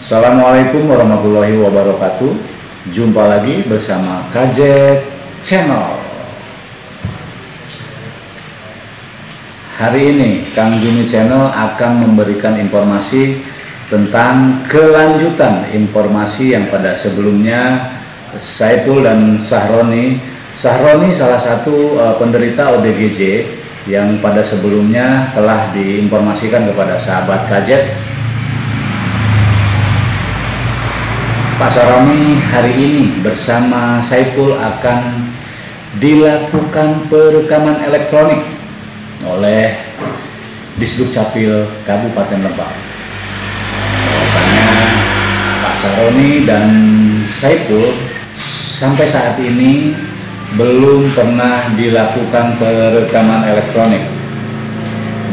Assalamualaikum warahmatullahi wabarakatuh. Jumpa lagi bersama Kajet Channel. Hari ini Kang Juni Channel akan memberikan informasi tentang kelanjutan informasi yang pada sebelumnya Saipul dan Sahroni salah satu penderita ODGJ yang pada sebelumnya telah diinformasikan kepada sahabat Kajet. Pak Sahroni hari ini bersama Saipul akan dilakukan perekaman elektronik oleh Disduk Capil Kabupaten Lebak. Bahwasanya Pak Sahroni dan Saipul sampai saat ini belum pernah dilakukan perekaman elektronik.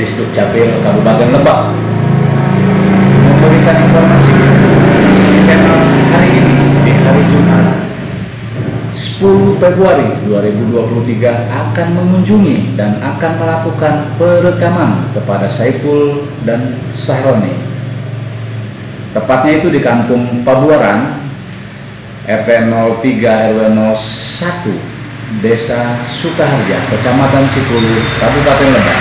Disduk Capil Kabupaten Lebak memberikan informasi di channel hari ini di hari Jumat 10 Februari 2023 akan mengunjungi dan akan melakukan perekaman kepada Saipul dan Sahroni. Tepatnya itu di Kampung Pabuaran, RT 03 RW 01, Desa Sukaharja, Kecamatan Cipulu, Kabupaten Lebak.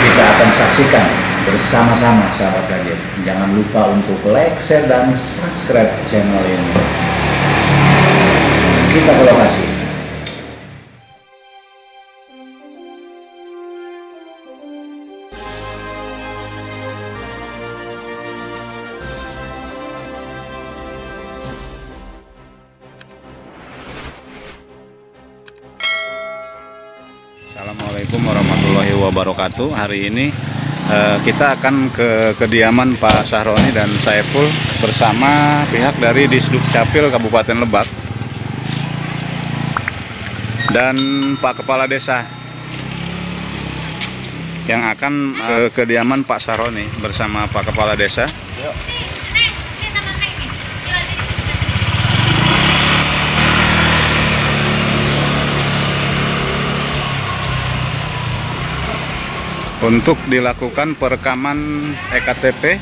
Kita akan saksikan bersama-sama sahabat Kajet. Jangan lupa untuk like, share, dan subscribe channel ini. Kita ke lokasi. Assalamualaikum warahmatullahi wabarakatuh. Hari ini kita akan ke kediaman Pak Sahroni dan Saipul bersama pihak dari Disduk Capil Kabupaten Lebak dan Pak Kepala Desa yang akan ke kediaman Pak Sahroni bersama Pak Kepala Desa. Untuk dilakukan perekaman EKTP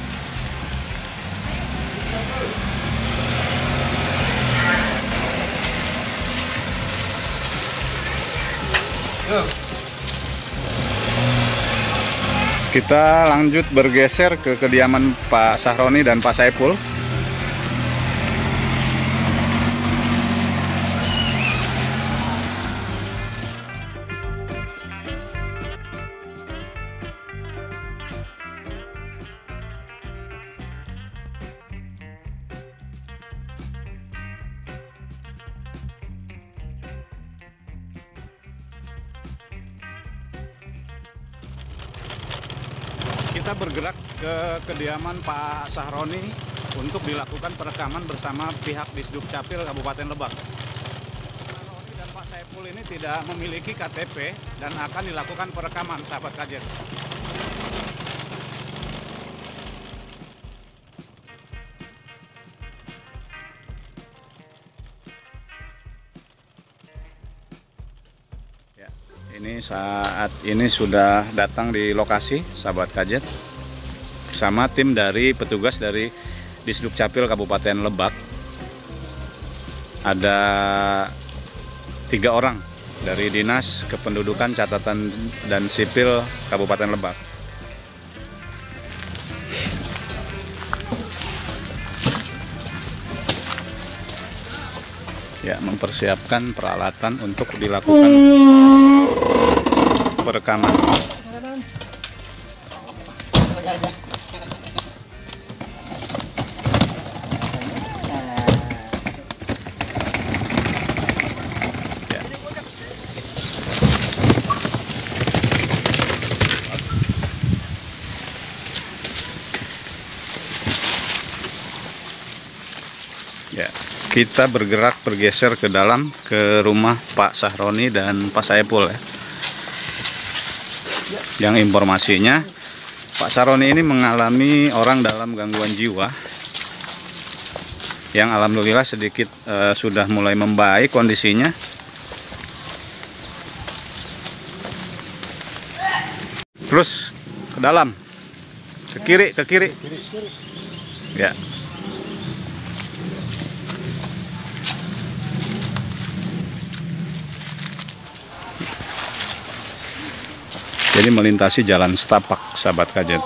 kita lanjut bergeser ke kediaman Pak Sahroni dan Pak Saipul. Kita bergerak ke kediaman Pak Sahroni untuk dilakukan perekaman bersama pihak Disduk Capil Kabupaten Lebak. Sahroni dan Pak Saipul ini tidak memiliki KTP dan akan dilakukan perekaman, sahabat Kajet. Ini saat ini sudah datang di lokasi, sahabat Kajet, bersama tim dari petugas dari Disduk Capil Kabupaten Lebak. Ada 3 orang dari Dinas Kependudukan, Catatan dan Sipil Kabupaten Lebak. Ya, mempersiapkan peralatan untuk dilakukan perekaman. Ya, kita bergeser ke dalam, ke rumah Pak Sahroni dan Pak Saipul ya. Yang informasinya Pak Sahroni ini mengalami orang dalam gangguan jiwa yang alhamdulillah sedikit sudah mulai membaik kondisinya. Terus ke dalam, ke kiri. Ya. Jadi melintasi jalan setapak, sahabat Kajet.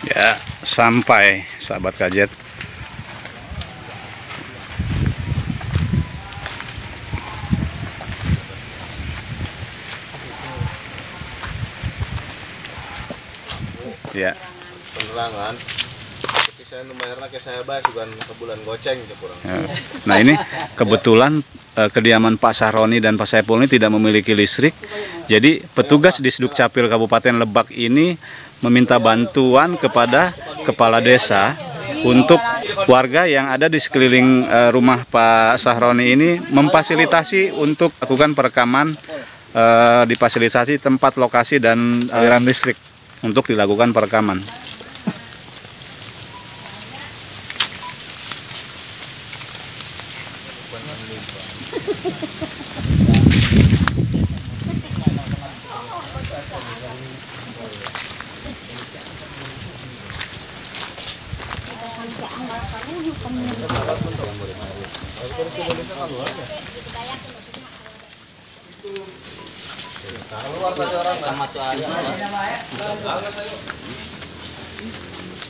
Ya, sampai sahabat Kajet. Ya. Penerangan. Saya lumayan ke saya bahas bukan ke bulan goceng kurang. Ya. Nah, ini kebetulan kediaman Pak Sahroni dan Pak Saipul ini tidak memiliki listrik. Jadi petugas di Sdukcapil Kabupaten Lebak ini meminta bantuan kepada kepala desa untuk warga yang ada di sekeliling rumah Pak Sahroni ini memfasilitasi untuk lakukan perekaman, difasilitasi tempat lokasi dan aliran listrik untuk dilakukan perekaman.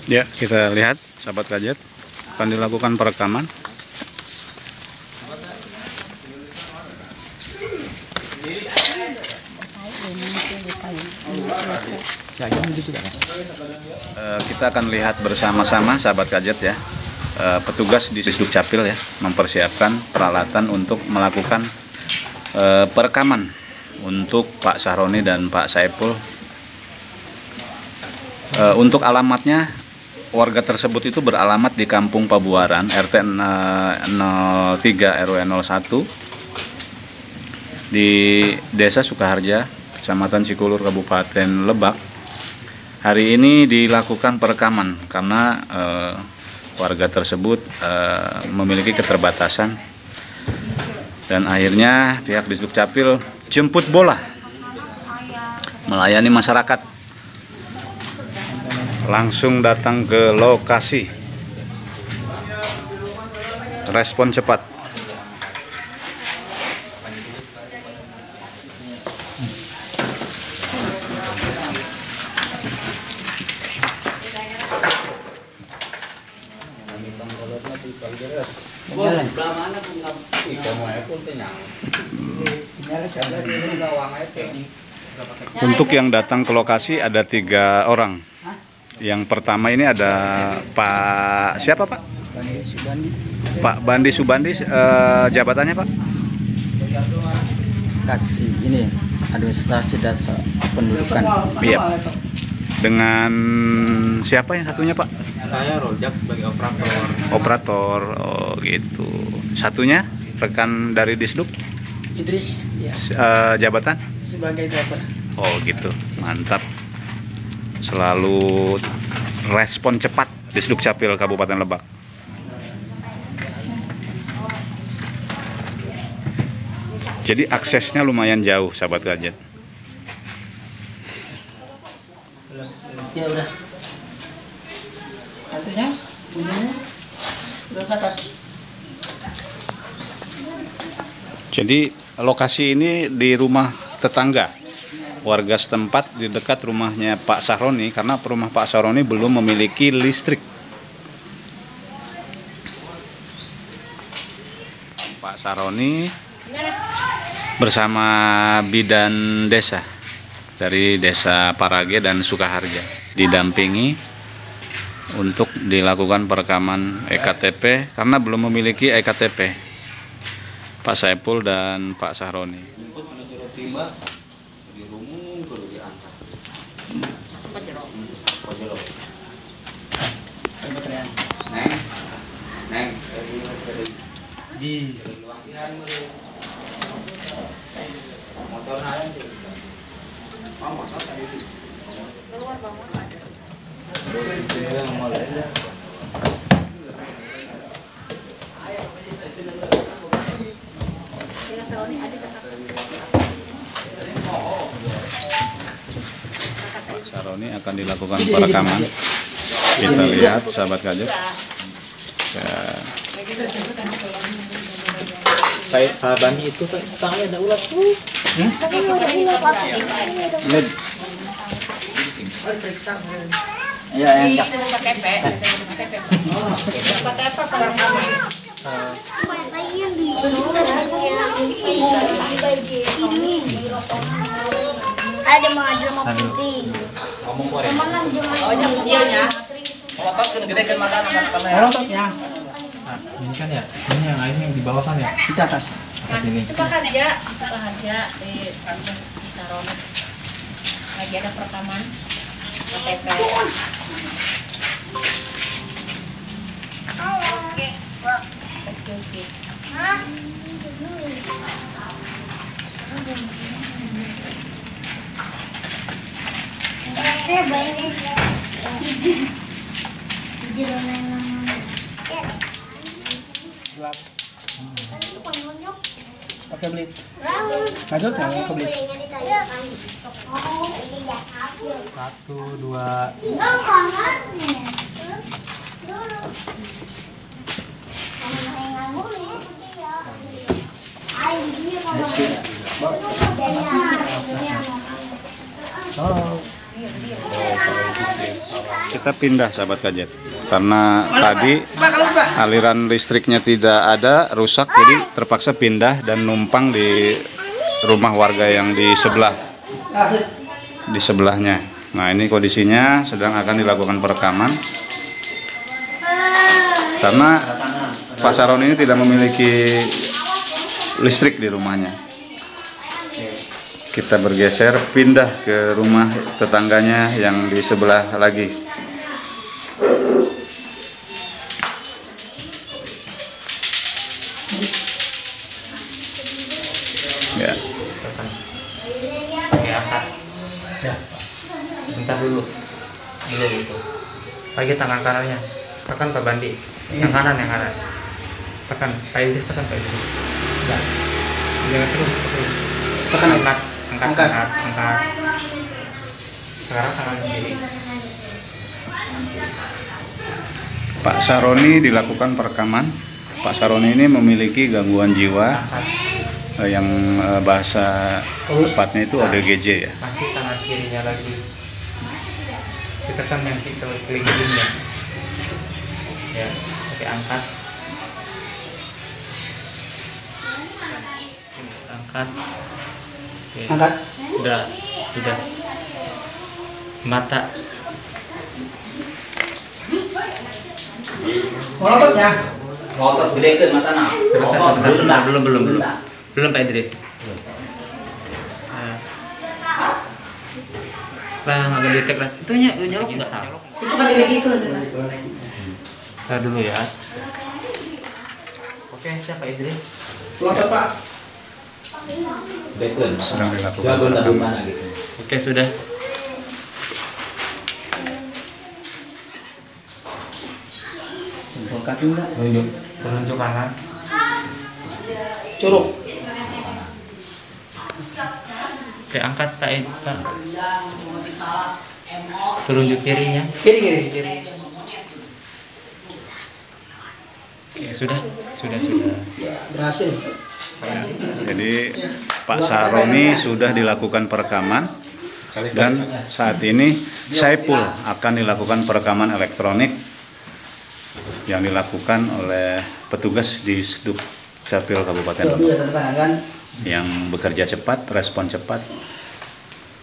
Ya, kita lihat sahabat Kajet, akan dilakukan perekaman. Kita akan lihat bersama-sama sahabat Kajet ya. Petugas di Sdukcapil ya mempersiapkan peralatan untuk melakukan perekaman untuk Pak Sahroni dan Pak Saipul. Untuk alamatnya, warga tersebut itu beralamat di Kampung Pabuaran, RT 03 RW 01 di Desa Sukaharja, Kecamatan Cikulur, Kabupaten Lebak. Hari ini dilakukan perekaman karena warga tersebut memiliki keterbatasan, dan akhirnya pihak Sdukcapil jemput bola melayani masyarakat, langsung datang ke lokasi, respon cepat. Untuk yang datang ke lokasi ada 3 orang. Yang pertama ini ada Pak siapa Pak? Pak Bandi Subandi, jabatannya Pak? Kasih ini administrasi desa pendudukan. Iya. Dengan siapa yang satunya Pak? Saya Rojak sebagai operator. Operator, oh gitu. Satunya rekan dari Disduk? Idris ya, Jabatan? sebagai driver. Oh gitu, mantap. Selalu respon cepat di Sdukcapil Kabupaten Lebak. Jadi aksesnya lumayan jauh sahabat Kajet. Ya udah. Artinya udah ke atas. Jadi lokasi ini di rumah tetangga warga setempat di dekat rumahnya Pak Sahroni, karena rumah Pak Sahroni belum memiliki listrik. Pak Sahroni bersama bidan desa dari Desa Parage dan Sukaharja didampingi untuk dilakukan perekaman EKTP karena belum memiliki EKTP. Pak Saipul dan Pak Sahroni. Saroni akan dilakukan perekaman. Kita lihat sahabat Gadget. Kayak Pak Bani itu kan tangannya ada ulat tuh. Ya, yang ada mau putih. ototnya. Nah, ini kan ya, ini yang lain yang di bawah kan ya, di atas ini. Coba kan aja rahasia di kantor Taron. Lagi ada perekaman KTP. Oke. Oke beli. Lanjut yang mau beli. 1, 2. Kita pindah sahabat Gadget karena tadi aliran listriknya tidak ada, rusak, jadi terpaksa pindah dan numpang di rumah warga yang di sebelahnya. Nah, ini kondisinya sedang akan dilakukan perekaman karena Pak Saron ini tidak memiliki listrik di rumahnya. Kita bergeser pindah ke rumah tetangganya yang di sebelah lagi. Ya. Oke, angkat. Ya. Bentar dulu. Dulu itu. Lagi tangan kanannya. Tekan Pak Bandi. Yang kanan, yang kanan. Tekan, Pak Idris, tekan Pak Idris. Enggak. Jangan terus. Tekan, angkat. Sekarang tangan kiri. Pak Saroni dilakukan perekaman. Pak Saroni ini memiliki gangguan jiwa yang bahasa tepatnya itu ODGJ ya. Masih tangan kirinya lagi. Kita kan yang kita kelilingnya. Ya, oke, angkat. Angkat. Oke. Angkat. Udah. Mata. Ototnya. Ngotot gedekeun matana. Sebentar, belum Pak Idris. Lah nggak detek lah. Itu nyolok nggak salah. Itu kan lagi itu Kita dulu ya. Oke, siapa Idris? Otot Pak. Gedekeun. Sedang dilakukan Gabung perekaman. mana gitu. Oke, sudah. Jempol kaki enggak? Telunjuk kanan. Curug. Oke, angkat Pak. Telunjuk kirinya. Kiri. Ya, sudah. Berhasil. Jadi Pak Saroni sudah dilakukan perekaman dan saat ini Saipul akan dilakukan perekaman elektronik yang dilakukan oleh petugas di Sduk Capil Kabupaten Lebih ya kan? yang bekerja cepat, respon cepat,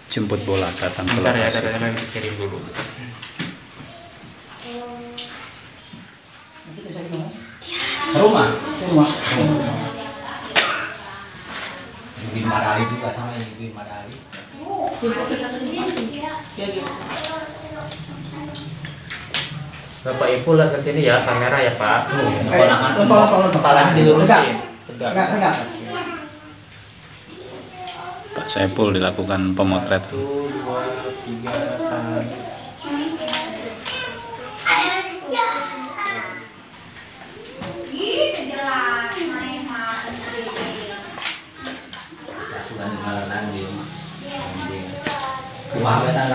jemput bola datang ke Bentar ya, lokasi. kita kirim dulu. Rumah. Rumah. Bin Madali juga sama ini Bin Madali. Bapak Ipul lihat ke sini ya, kamera ya Pak. Kepala dilurusin. Tegak. Enggak. Pak Saiful dilakukan pemotretan. 1, 2, 3, tahan.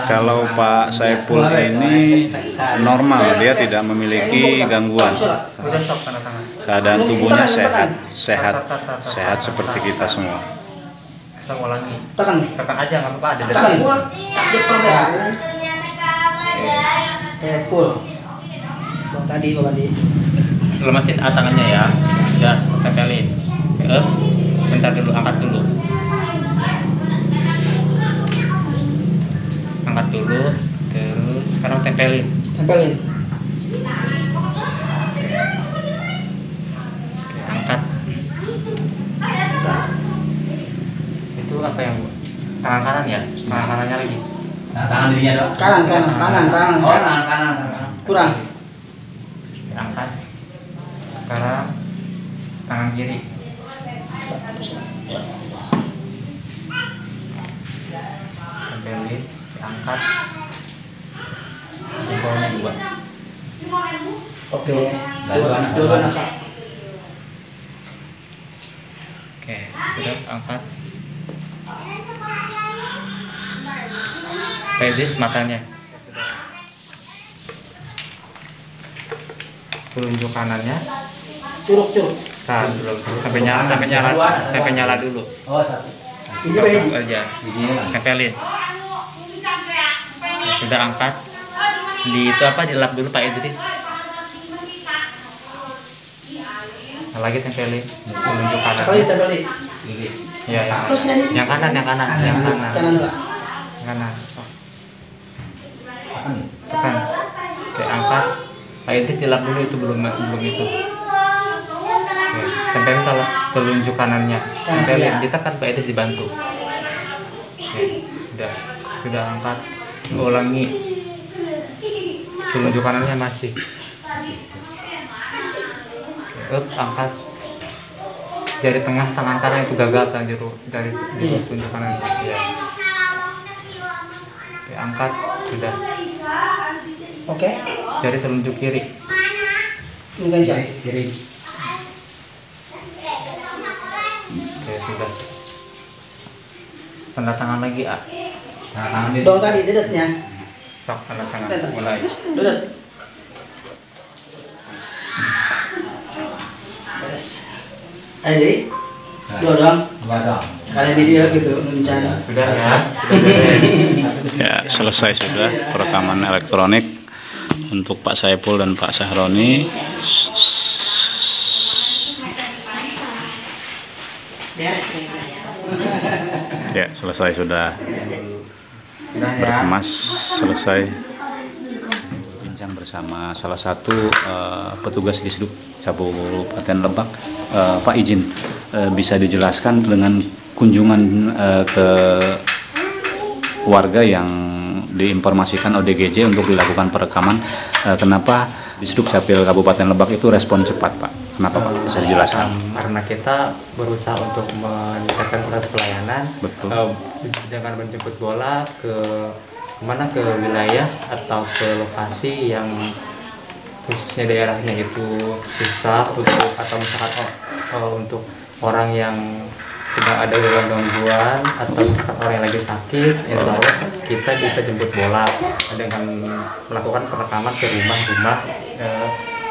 Kalau Pak Saiful ini normal, dia tidak memiliki gangguan. Udah sok tanda tangan. Keadaan tubuhnya sehat seperti kita semua. Saya ulangi. Tekan. Tekan aja nggak apa-apa, ada Tekan. detik. Full. Tadi Pak Bandi. Lemasin tangannya ya. Udah, tempelin. Bentar dulu, angkat dulu. Angkat dulu, terus sekarang tempelin. Tempelin. Oke, angkat. Itu apa yang tangan kanan ya? Tangan kanannya lagi. Nah, tangan dirinya dong. Kanan. Oh, tangan kanan. Kurang. Oke, angkat. Sekarang tangan kiri. Tempelin, angkat. Jempolnya juga. Oke. Dua-duanya. Dua-duanya, Kak. Oke, sudah angkat. Pedis matanya. Telunjuk kanannya. Curug. Tahan dulu. Sampai nyala dulu. Oh, satu. Ini Pak. Satu aja. Tempelin. Sudah angkat. Di itu apa? Dilap dulu Pak Idris. Lagi tempelin. Telunjuk Kali kanannya. tempelin. Ya, yang kanan. Kanan enggak? Kanan. Tekan. Oke, angkat. Pak Idris dilap dulu, itu belum itu. Oke, tempelin telunjuk kanannya. Tempelin, ditekan Pak Idris dibantu. Oke, sudah angkat. Ulangi. Telunjuk kanannya masih. Oke, angkat. Jari tengah tangan kanan itu gagal kan dari telunjuk kanan. Ya. Oke, angkat. Sudah. Oke. Jari telunjuk kiri. Ini kencang. Kiri. Oke, sudah. Tanda tangan lagi, A. Nah, tangan diri. Dong tadi dedetnya. Sok, tanda tangan. Mulai. Dedet. Beres. Ayo deh. Dua dong. Dua dong. Kalian video gitu mencari. Sudah ya. Sudah beres. Ya, selesai sudah perekaman elektronik untuk Pak Saiful dan Pak Sahroni. Ya, selesai sudah. Sudah ya. Berkemas selesai. Bincang bersama salah satu petugas di Disduk Kabupaten Lebak. Pak izin bisa dijelaskan dengan kunjungan ke warga yang diinformasikan ODGJ untuk dilakukan perekaman, kenapa Disduk Capil Kabupaten Lebak itu respon cepat, Pak? Kenapa, Pak? Bisa dijelaskan? Karena kita berusaha untuk meningkatkan kualitas pelayanan. Betul. Dengan menjemput bola ke wilayah atau ke lokasi yang khususnya daerahnya itu susah atau misalkan untuk orang yang sedang ada gangguan atau misalkan orang yang lagi sakit, insya Allah kita bisa jemput bola dengan melakukan perekaman ke rumah-rumah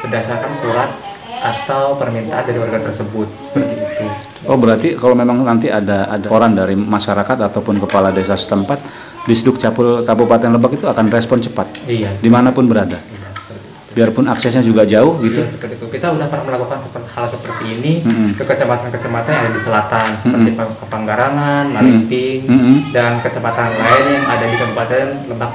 berdasarkan surat atau permintaan dari warga tersebut, seperti itu. Oh, berarti kalau memang nanti ada orang dari masyarakat ataupun kepala desa setempat, Disduk Capil Kabupaten Lebak itu akan respon cepat, Iya, dimanapun berada, iya, seperti itu. biarpun aksesnya juga jauh gitu. Iya, seperti itu. Kita udah pernah melakukan hal seperti ini ke kecamatan-kecamatan yang ada di selatan, seperti Panggarangan, Malinting, dan kecamatan lain yang ada di Kabupaten Lebak,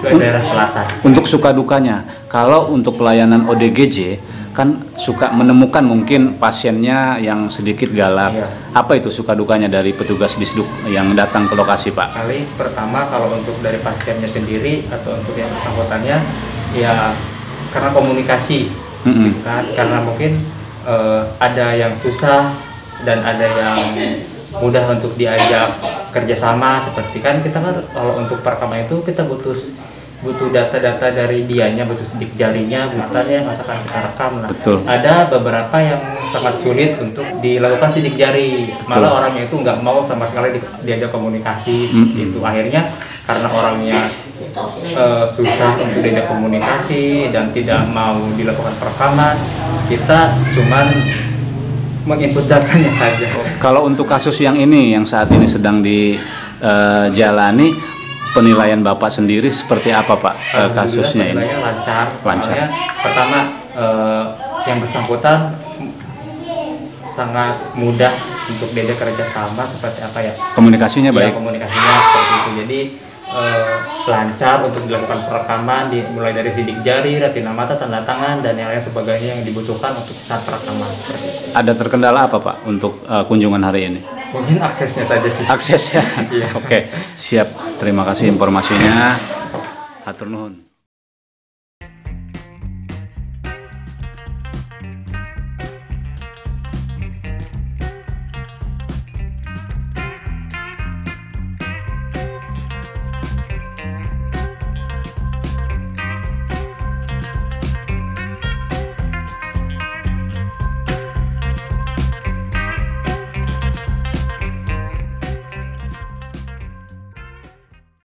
daerah selatan. Untuk suka dukanya, kalau untuk pelayanan ODGJ kan suka menemukan mungkin pasiennya yang sedikit galak. Iya. Apa itu suka dukanya dari petugas Disduk yang datang ke lokasi, Pak? Kali pertama kalau untuk dari pasiennya sendiri atau untuk yang bersangkutannya ya karena komunikasi gitu kan, karena mungkin ada yang susah dan ada yang mudah untuk diajak kerjasama. Seperti kan kita kan kalau untuk perekaman itu kita butuh data-data dari dianya, butuh sidik jarinya, butuhnya katakan kita rekam. Nah, Betul. ada beberapa yang sangat sulit untuk dilakukan sidik jari, malah orangnya itu nggak mau sama sekali diajak komunikasi. Itu akhirnya karena orangnya susah untuk diajak komunikasi dan tidak mau dilakukan perekaman, kita cuman menginput datanya saja. Kalau untuk kasus yang ini yang saat ini sedang dijalani, penilaian Bapak sendiri seperti apa, Pak, kasusnya ini? Penilaiannya lancar. Lancar. Soalnya pertama yang bersangkutan sangat mudah untuk diajak kerjasama, seperti apa ya? Komunikasinya Ya, baik. komunikasinya seperti itu. Jadi lancar untuk dilakukan perekaman, mulai dari sidik jari, retina mata, tanda tangan, dan yang lain sebagainya yang dibutuhkan untuk saat perekaman. Seperti itu. Ada terkendala apa, Pak, untuk kunjungan hari ini? Mungkin aksesnya saja sih. Aksesnya. Iya. Oke, siap. Terima kasih informasinya. Hatur nuhun.